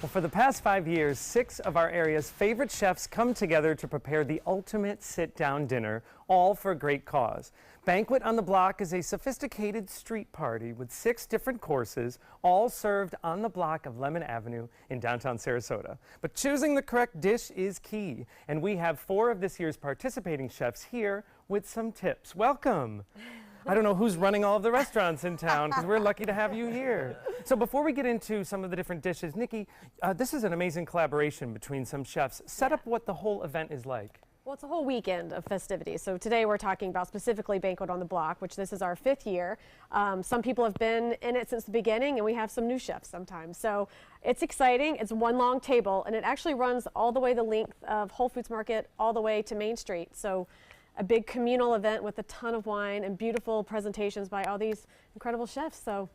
Well, for the past 5 years, 6 of our area's favorite chefs come together to prepare the ultimate sit-down dinner, all for a great cause. Banquet on the Block is a sophisticated street party with 6 different courses, all served on the block of Lemon Avenue in downtown Sarasota. But choosing the correct dish is key, and we have 4 of this year's participating chefs here with some tips. Welcome. I don't know who's running all of the restaurants in town, because we're lucky to have you here. So before we get into some of the different dishes, Nikki, this is an amazing collaboration between some chefs. Set up what the whole event is like. Well, it's a whole weekend of festivities. So today we're talking about specifically Banquet on the Block, which this is our 5th year. Some people have been in it since the beginning, and we have some new chefs sometimes. So it's exciting. It's one long table, and it actually runs all the way the length of Whole Foods Market all the way to Main Street. So a big communal event with a ton of wine and beautiful presentations by all these incredible chefs. So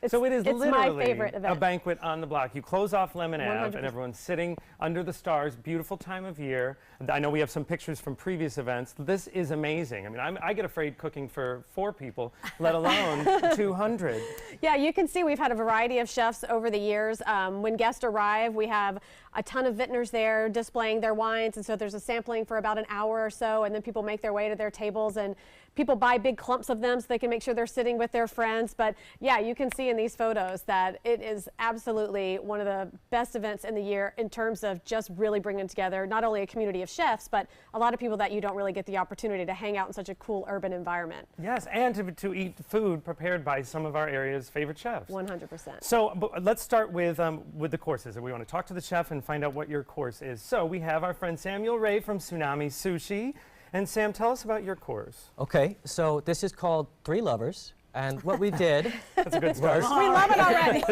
it's literally my favorite event. A banquet on the block. You close off Lemon Ave 100%. and everyone's sitting under the stars. Beautiful time of year. I know we have some pictures from previous events. This is amazing. I mean, I get afraid cooking for 4 people, let alone 200. Yeah, you can see we've had a variety of chefs over the years. When guests arrive, we have a ton of vintners there displaying their wines, and so there's a sampling for about an hour or so, and then people make their way to their tables, and people buy big clumps of them so they can make sure they're sitting with their friends. But yeah, you can see in these photos that it is absolutely one of the best events in the year in terms of just really bringing together not only a community of chefs, but a lot of people that you don't really get the opportunity to hang out in such a cool urban environment. Yes, and to eat food prepared by some of our area's favorite chefs. 100%. So let's start with the courses. We want to talk to the chef and find out what your course is. So we have our friend Samuel Ray from Tsunami Sushi. And Sam, tell us about your course. Okay, so this is called 3 Lovers, and what we did... That's a good start. We love it already.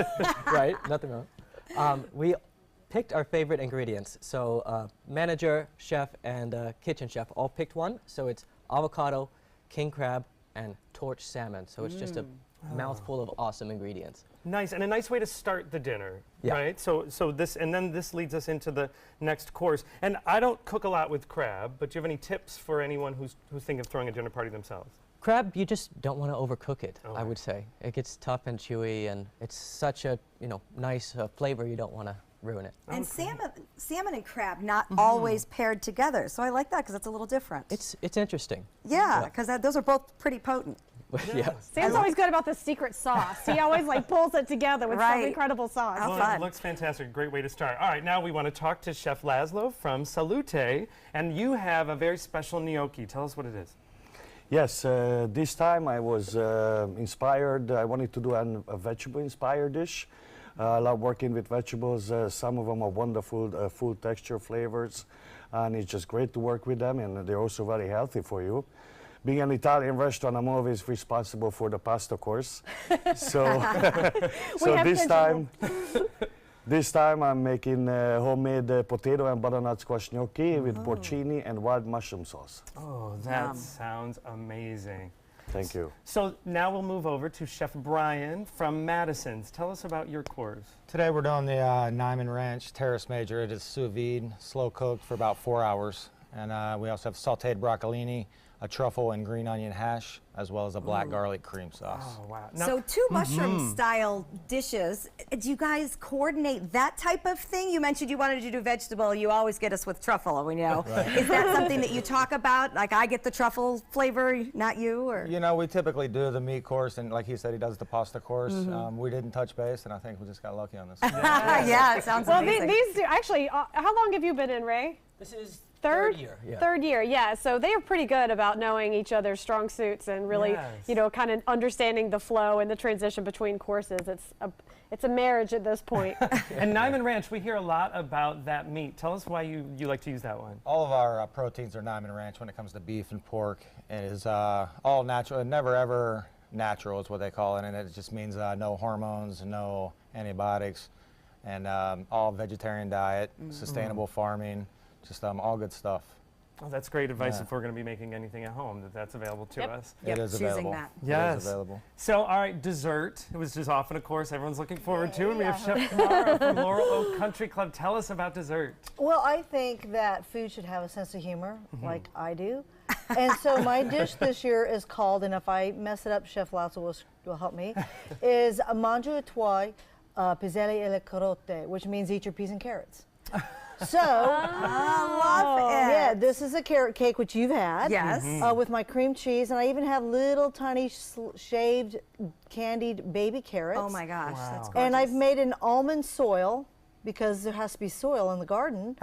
Right, nothing wrong. We picked our favorite ingredients. So manager, chef, and kitchen chef all picked one. So it's avocado, king crab, and torch salmon. So it's just a mouthful of awesome ingredients. Nice, and a nice way to start the dinner, Yeah. right? So this leads us into the next course. And I don't cook a lot with crab, but do you have any tips for anyone who's thinking of throwing a dinner party themselves? Crab, you just don't want to overcook it, Oh, I would say. It gets tough and chewy, and it's such a nice flavor, you don't want to ruin it. And salmon and crab not always paired together, so I like that because it's a little different. It's interesting. Yeah, because those are both pretty potent. Yeah. Sam's always good about the secret sauce. He always pulls it together with some Right. incredible sauce. How Well, fun. it looks fantastic. Great way to start. All right, now we want to talk to Chef Laszlo from Salute, and you have a very special gnocchi. Tell us what it is. Yes, this time I was inspired. I wanted to do a vegetable-inspired dish. I love working with vegetables. Some of them are wonderful, full texture flavors, and it's just great to work with them, and they're also very healthy for you. Being an Italian restaurant, I'm always responsible for the pasta course. So, this time I'm making homemade potato and butternut squash gnocchi with porcini and wild mushroom sauce. Oh, that sounds amazing. Thank you. So now we'll move over to Chef Brian from Madison's. Tell us about your course. Today we're doing the Nyman Ranch Terrace Major. It is sous vide, slow cooked for about 4 hours. And we also have sauteed broccolini, a truffle and green onion hash, as well as a black garlic cream sauce. Oh, wow. So 2 mushroom-style dishes. Do you guys coordinate that type of thing? You mentioned you wanted to do vegetable. You always get us with truffle, we know. Right. Is that something that you talk about? Like I get the truffle flavor, not you? Or? You know, we typically do the meat course, and like he said, he does the pasta course. We didn't touch base, and I think we just got lucky on this. Yeah, it sounds amazing. These two, actually, how long have you been in, Ray? This is Third year. Yeah. Third year, yeah. So they are pretty good about knowing each other's strong suits and really, kind of understanding the flow and the transition between courses. It's a marriage at this point. And Nyman Ranch, we hear a lot about that meat. Tell us why you like to use that one. All of our proteins are Nyman Ranch when it comes to beef and pork. It is all natural, never ever natural is what they call it, and it just means no hormones, no antibiotics, and all vegetarian diet, sustainable farming. Just all good stuff. Oh, that's great advice if we're going to be making anything at home, that's available to us. It is available. That. Yes. It is available. So, all right, dessert. It was just often a course everyone's looking forward to. And we have Chef Clara from Laurel Oak Country Club. Tell us about dessert. Well, I think that food should have a sense of humor, like I do. And so my dish this year is called, and if I mess it up, Chef Laszlo will help me, is a mangeotois piselli e le carote, which means eat your peas and carrots. So, I love it. yeah, this is a carrot cake, which you've had. Yes. With my cream cheese, and I even have little tiny shaved candied baby carrots. Oh my gosh, that's gorgeous. And I've made an almond soil because there has to be soil in the garden.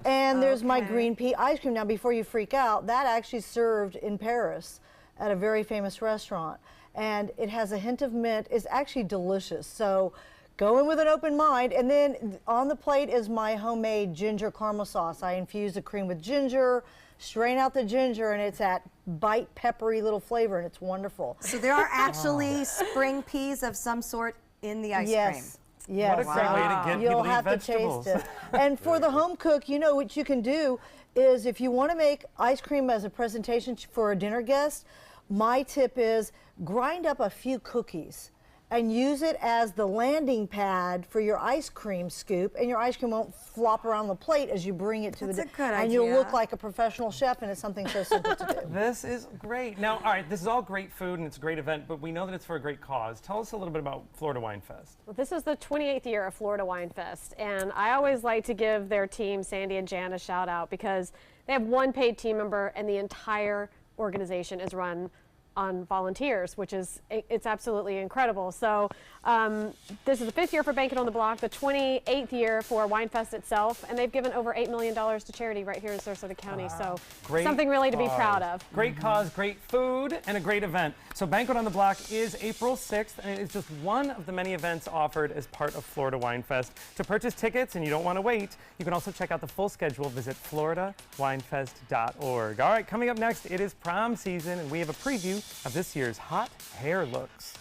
And there's my green pea ice cream. Now, before you freak out, that actually served in Paris at a very famous restaurant. And it has a hint of mint. It's actually delicious. So go in with an open mind. And then on the plate is my homemade ginger caramel sauce. I infuse the cream with ginger, strain out the ginger, and it's that bite peppery little flavor, and it's wonderful. So there are actually spring peas of some sort in the ice cream. Yes. What a great way to get You'll people to eat have vegetables. to taste it. And for the home cook, you know what you can do is if you want to make ice cream as a presentation for a dinner guest, my tip is grind up a few cookies and use it as the landing pad for your ice cream scoop, and your ice cream won't flop around the plate as you bring it to That's the a good and you'll look idea. like a professional chef, and it's something so simple to do. This is great. Now, all right, this is all great food and it's a great event, but we know that it's for a great cause. Tell us a little bit about Florida Wine Fest. Well, this is the 28th year of Florida Wine Fest, and I always like to give their team, Sandy and Jan, a shout out because they have one paid team member and the entire organization is run on volunteers, which is, it's absolutely incredible. So this is the 5th year for Banquet on the Block, the 28th year for Winefest itself, and they've given over $8 million to charity right here in Sarasota County. So Great something really to be proud of. Great cause, great food, and a great event. So Banquet on the Block is April 6th, and it is just one of the many events offered as part of Florida Wine Fest. To purchase tickets, and you don't want to wait, you can also check out the full schedule. Visit floridawinefest.org. All right, coming up next, it is prom season, and we have a preview of this year's hot hair looks.